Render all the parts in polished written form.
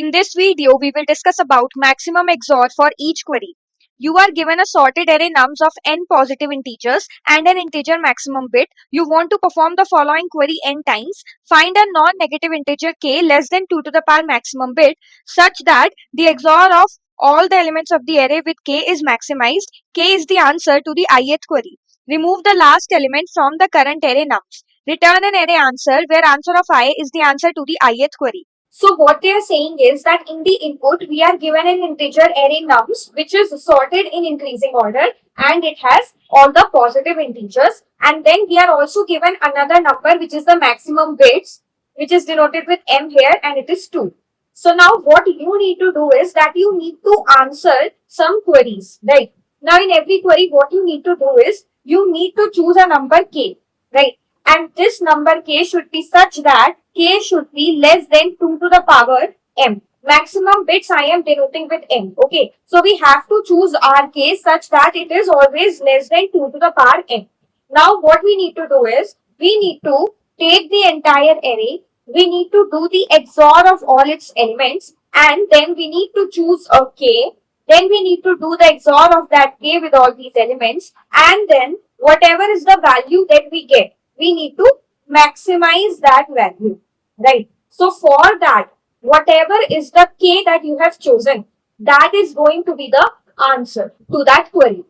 In this video, we will discuss about maximum XOR for each query. You are given a sorted array nums of n positive integers and an integer maximum bit. You want to perform the following query n times. Find a non-negative integer k less than 2 to the power maximum bit such that the XOR of all the elements of the array with k is maximized. K is the answer to the ith query. Remove the last element from the current array nums. Return an array answer where answer of I is the answer to the ith query. So what they are saying is that in the input, we are given an integer array nums, which is sorted in increasing order and it has all the positive integers. And then we are also given another number, which is the maximum bits, which is denoted with m here, and it is 2. So now what you need to do is that you need to answer some queries, right? Now in every query, what you need to do is you need to choose a number k, right? And this number k should be such that k should be less than 2 to the power m. Maximum bits I am denoting with m. Okay. So we have to choose our k such that it is always less than 2 to the power m. Now what we need to do is we need to take the entire array. We need to do the XOR of all its elements, and then we need to choose a k. Then we need to do the XOR of that k with all these elements, and then whatever is the value that we get, we need to maximize that value, right? So for that, whatever is the k that you have chosen, that is going to be the answer to that query,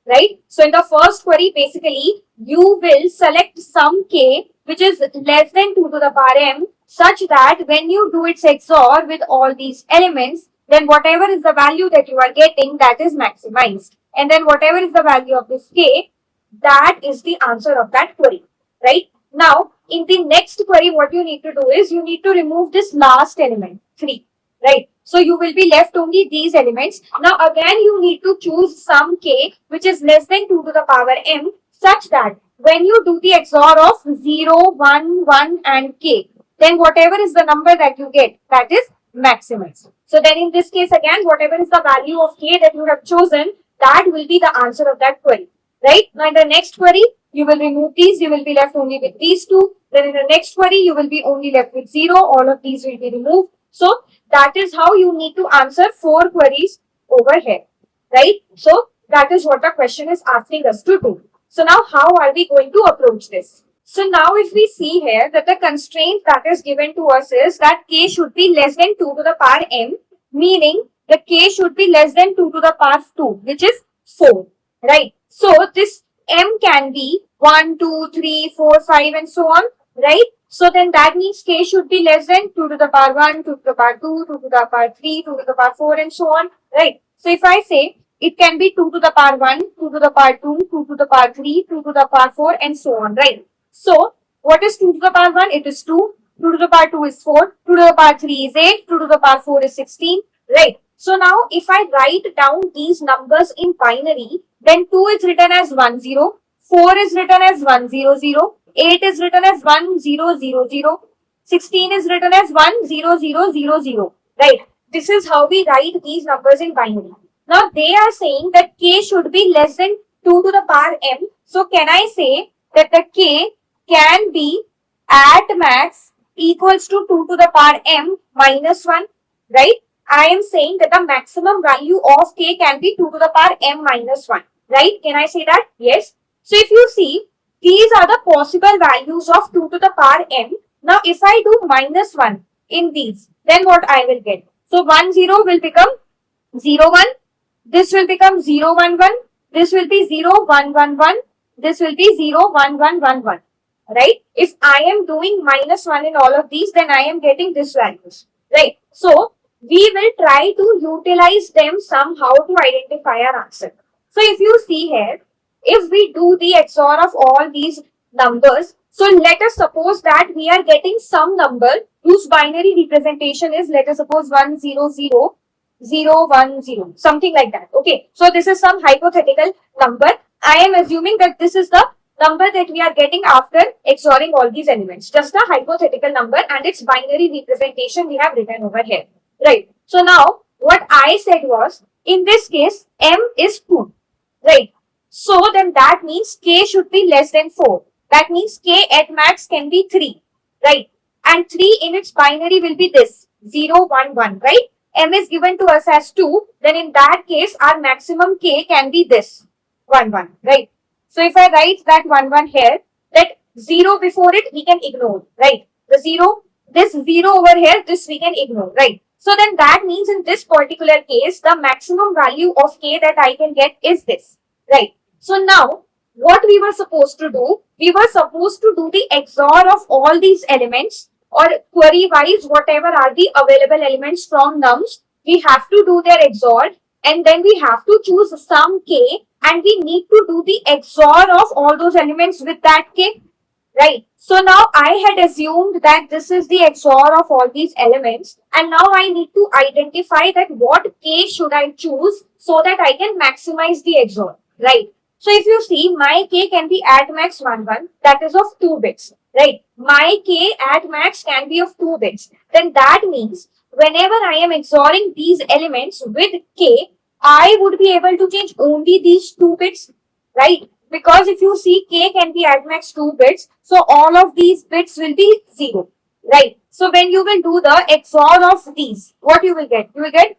right? So in the first query, basically, you will select some k which is less than 2 to the power m such that when you do its XOR with all these elements, then whatever is the value that you are getting, that is maximized. And then whatever is the value of this k, that is the answer of that query, right? Now, in the next query, what you need to do is you need to remove this last element, 3, right? So you will be left only these elements. Now, again, you need to choose some k which is less than 2 to the power m such that when you do the XOR of 0, 1, 1 and k, then whatever is the number that you get, that is maximized. So then in this case, again, whatever is the value of k that you have chosen, that will be the answer of that query, right? Now, in the next query, you will remove these, you will be left only with these two. Then in the next query, you will be only left with 0. All of these will be removed. So that is how you need to answer 4 queries over here, right? So that is what the question is asking us to do. So now how are we going to approach this? So now if we see here that the constraint that is given to us is that k should be less than 2 to the power m, meaning the k should be less than 2 to the power 2, which is 4, right? So this m can be 1, 2, 3, 4, 5 and so on, right? So then that means k should be less than 2 to the power 1, 2 to the power 2, 2 to the power 3, 2 to the power 4 and so on, right? So if I say it can be 2 to the power 1, 2 to the power 2, 2 to the power 3, 2 to the power 4 and so on, right? So what is 2 to the power 1? It is 2. 2 to the power 2 is 4. 2 to the power 3 is 8. 2 to the power 4 is 16, right? So now if I write down these numbers in binary, then 2 is written as 1, 0. 4 is written as 1, 0, 0. 8 is written as 1, 0, 0, 0. 16 is written as 1, 0, 0, 0, 0. Right? This is how we write these numbers in binary. Now they are saying that k should be less than 2 to the power m. So can I say that the k can be at max equals to 2 to the power m minus 1? Right? I am saying that the maximum value of k can be 2 to the power m minus 1. Right? Can I say that? Yes. So if you see, these are the possible values of 2 to the power m. Now if I do minus 1 in these, then what I will get? So 1, 0 will become 0, 1. This will become 0, 1, 1. This will be 0, 1, 1, 1. This will be 0, 1, 1, 1, 1. Right? If I am doing minus 1 in all of these, then I am getting this values. Right? So we will try to utilize them somehow to identify our answer. So if you see here, if we do the XOR of all these numbers, so let us suppose that we are getting some number whose binary representation is, let us suppose 1, 0, 0, 0, 1, 0, something like that. Okay, so this is some hypothetical number. I am assuming that this is the number that we are getting after XORing all these elements. Just a hypothetical number and its binary representation we have written over here. Right. So now what I said was, in this case, m is 2. Right. So then that means k should be less than 4. That means k at max can be 3. Right. And 3 in its binary will be this. 0, 1, 1, right? M is given to us as 2, then in that case, our maximum K can be this 1, 1, right? So if I write that 1, 1 here, that 0 before it, we can ignore, right? The 0, this 0 over here, this we can ignore, right? So then that means in this particular case, the maximum value of K that I can get is this, right? So now, what we were supposed to do, we were supposed to do the XOR of all these elements or query wise, whatever are the available elements from nums, we have to do their XOR and then we have to choose some K and we need to do the XOR of all those elements with that K, right? So now I had assumed that this is the XOR of all these elements and now I need to identify that what K should I choose so that I can maximize the XOR, right? So if you see, my K can be at max 1, 1, that is of 2 bits, right? My K at max can be of 2 bits. Then that means whenever I am XORing these elements with K, I would be able to change only these 2 bits, right? Because if you see, K can be at max 2 bits, so all of these bits will be 0, right? So when you will do the XOR of these, what you will get? You will get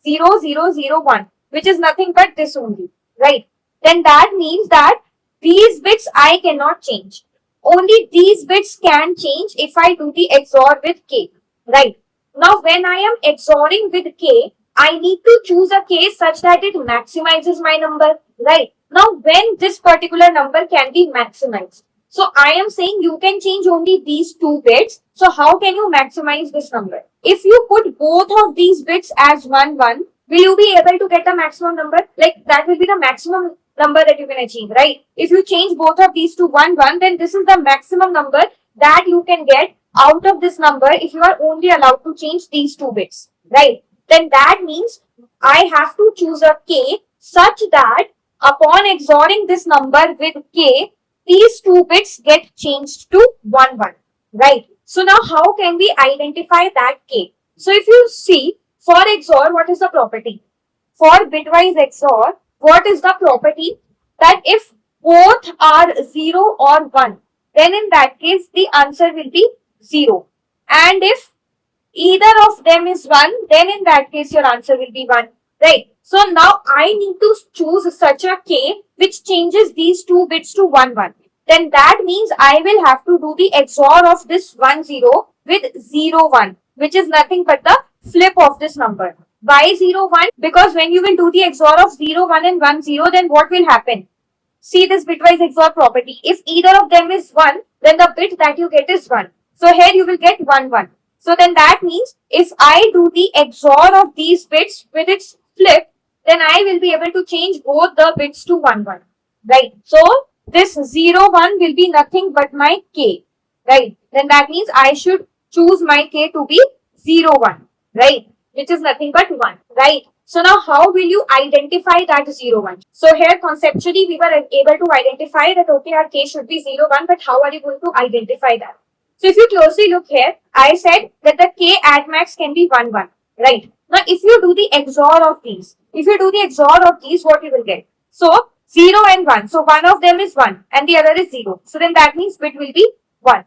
0, 0, 0, 1, which is nothing but this only, right? Then that means that these bits I cannot change. Only these bits can change if I do the XOR with K, right? Now when I am XORing with K, I need to choose a K such that it maximizes my number, right? Now when this particular number can be maximized. So I am saying you can change only these 2 bits. So how can you maximize this number? If you put both of these bits as 1, 1, will you be able to get the maximum number? Like that will be the maximum number that you can achieve, right? If you change both of these to 1, 1, then this is the maximum number that you can get out of this number if you are only allowed to change these 2 bits, right? Then that means I have to choose a K such that upon XORing this number with K, these 2 bits get changed to 1, 1, right? So now how can we identify that K? So if you see, for XOR, what is the property? For bitwise XOR, what is the property? That if both are 0 or 1, then in that case, the answer will be 0. And if either of them is 1, then in that case, your answer will be 1, right? So now I need to choose such a K which changes these 2 bits to 1, 1. Then that means I will have to do the XOR of this 1, 0 with 0, 1, which is nothing but the flip of this number. Why 0, 1? Because when you will do the XOR of 0, 1 and 1, 0, then what will happen? See this bitwise XOR property. If either of them is 1, then the bit that you get is 1. So here you will get 1, 1. So then that means if I do the XOR of these bits with its flip, then I will be able to change both the bits to 1, 1, right? So this 0, 1 will be nothing but my K, right? Then that means I should choose my K to be 0, 1, right? Which is nothing but 1, right? So now how will you identify that 0, 1? So here conceptually we were able to identify that okay, our K should be 0, 1, but how are you going to identify that? So if you closely look here, I said that the K at max can be 1, 1, right? Now if you do the XOR of these, what you will get? So 0 and 1. So one of them is 1 and the other is 0. So then that means bit will be 1.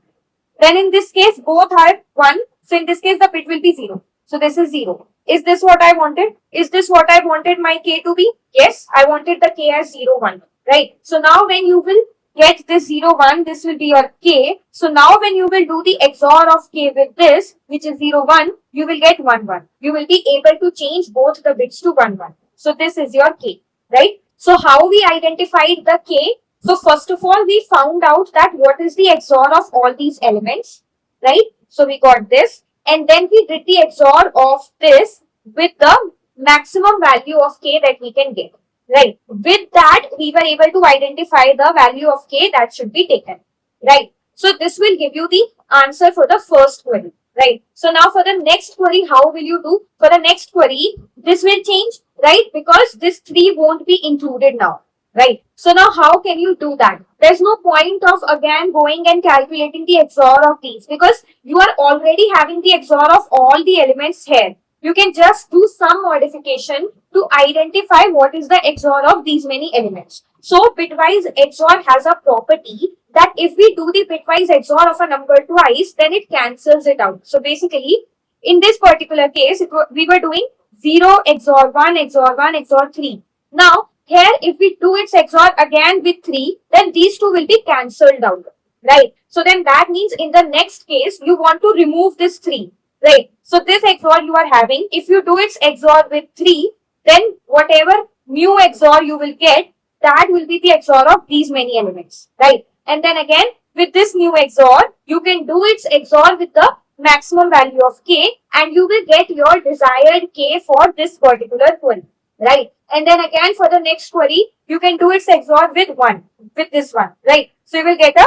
Then in this case, both are 1. So in this case, the bit will be 0. So this is 0. Is this what I wanted? Is this what I wanted my K to be? Yes, I wanted the K as 0, 1, right? So now when you will get this 0, 1, this will be your K. So now when you will do the XOR of K with this, which is 0, 1, you will get 1, 1. You will be able to change both the bits to 1, 1. So this is your K, right? So how we identified the K? So first of all, we found out that what is the XOR of all these elements, right? So we got this and then we did the XOR of this with the maximum value of K that we can get. Right. With that, we were able to identify the value of K that should be taken. Right. So this will give you the answer for the first query. Right. So now for the next query, how will you do? For the next query, this will change, right? Because this 3 won't be included now. Right. So now how can you do that? There's no point of again going and calculating the XOR of these because you are already having the XOR of all the elements here. You can just do some modification to identify what is the XOR of these many elements. So bitwise XOR has a property that if we do the bitwise XOR of a number twice, then it cancels it out. So basically, In this particular case, we were doing 0 XOR 1 XOR 1 XOR 3. Now, here if we do its XOR again with 3, then these two will be cancelled out, right? So then that means in the next case, you want to remove this 3, right? So this XOR you are having, if you do its XOR with 3, then whatever new XOR you will get, that will be the XOR of these many elements, right? And then again, with this new XOR, you can do its XOR with the maximum value of k, and you will get your desired k for this particular query, right? And then again for the next query, you can do its XOR with 1, with this one, right? So you will get a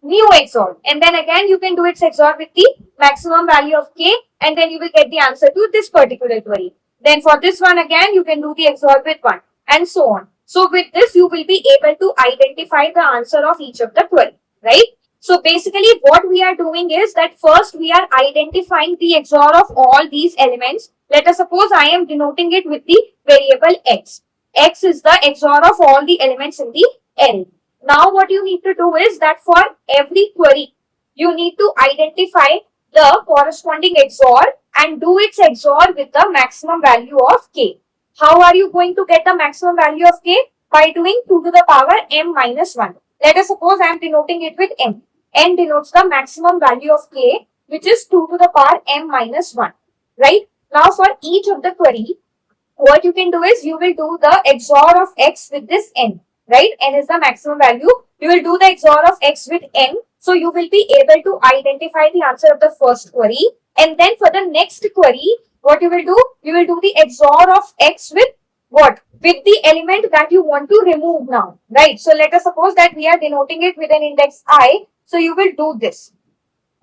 new XOR, and then again you can do its XOR with the maximum value of k, and then you will get the answer to this particular query. Then for this one again, you can do the XOR with 1, and so on. So with this, you will be able to identify the answer of each of the query, right? So basically what we are doing is that first we are identifying the XOR of all these elements. Let us suppose I am denoting it with the variable x. X is the XOR of all the elements in the array. Now what you need to do is that for every query, you need to identify the corresponding XOR and do its XOR with the maximum value of k. How are you going to get the maximum value of k? By doing 2 to the power m minus 1. Let us suppose I am denoting it with m. N denotes the maximum value of k, which is 2 to the power m minus 1, right? Now for each of the query, what you can do is you will do the XOR of x with this n, right? N is the maximum value. You will do the XOR of x with n. So you will be able to identify the answer of the first query. And then for the next query, what you will do? You will do the XOR of x with what? With the element that you want to remove now, right? So let us suppose that we are denoting it with an index I. So you will do this.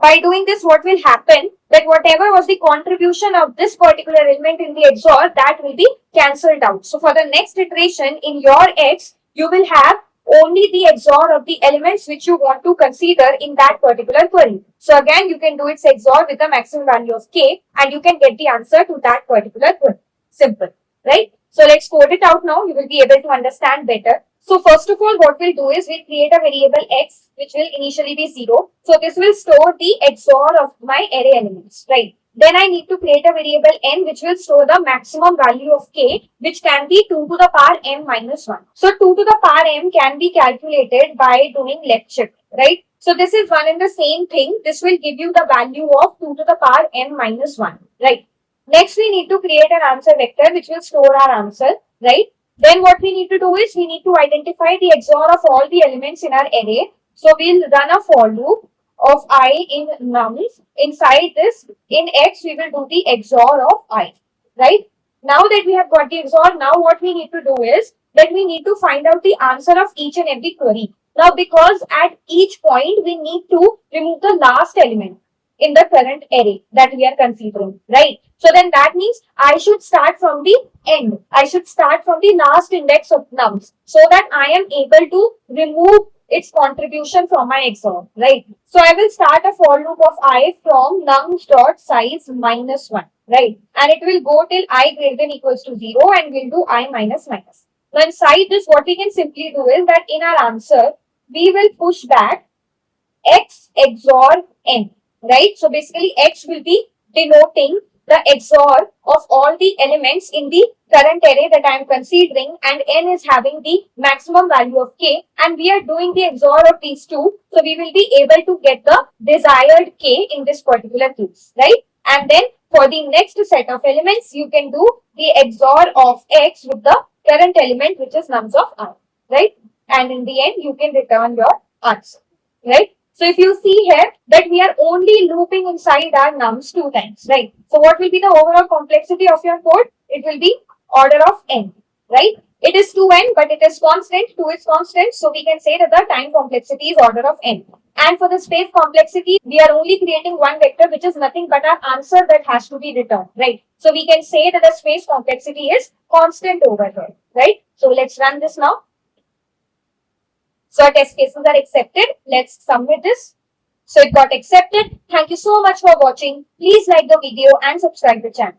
By doing this, what will happen? That whatever was the contribution of this particular element in the XOR, that will be cancelled out. So for the next iteration in your X, you will have only the XOR of the elements which you want to consider in that particular query. So again, you can do its XOR with the maximum value of k, and you can get the answer to that particular query. Simple, right? So let's code it out now. You will be able to understand better. So first of all, what we'll do is we'll create a variable x, which will initially be 0. So this will store the XOR of my array elements, right? Then I need to create a variable n, which will store the maximum value of k, which can be 2 to the power m minus 1. So 2 to the power m can be calculated by doing left shift, right? So this is one and the same thing. This will give you the value of 2 to the power m minus 1, right? Next, we need to create an answer vector, which will store our answer, right? Then what we need to do is we need to identify the XOR of all the elements in our array. So we'll run a for loop of I in nums. Inside this, in X, we will do the XOR of I, right? Now that we have got the XOR, now what we need to do is that we need to find out the answer of each and every query. Now, because at each point, we need to remove the last element in the current array that we are considering, right? So then that means I should start from the end. I should start from the last index of nums so that I am able to remove its contribution from my XOR, right? So I will start a for loop of I from nums dot size minus 1, right? And it will go till I greater than equals to 0, and we'll do I minus minus. Now inside this, what we can simply do is that in our answer, we will push back x XOR n, right? So basically x will be denoting the XOR of all the elements in the current array that I am considering, and n is having the maximum value of k, and we are doing the XOR of these two, so we will be able to get the desired k in this particular case, right? And then for the next set of elements, you can do the XOR of x with the current element, which is nums of I, right? And in the end, you can return your answer, right? So if you see here that we are only looping inside our nums 2 times, right? So what will be the overall complexity of your code? It will be order of n, right? It is 2n, but it is constant. 2 is constant. So we can say that the time complexity is order of n. And for the space complexity, we are only creating one vector, which is nothing but our answer that has to be returned, right? So we can say that the space complexity is constant over here, right? So let's run this now. So our test cases are accepted. Let's submit this. So it got accepted. Thank you so much for watching. Please like the video and subscribe the channel.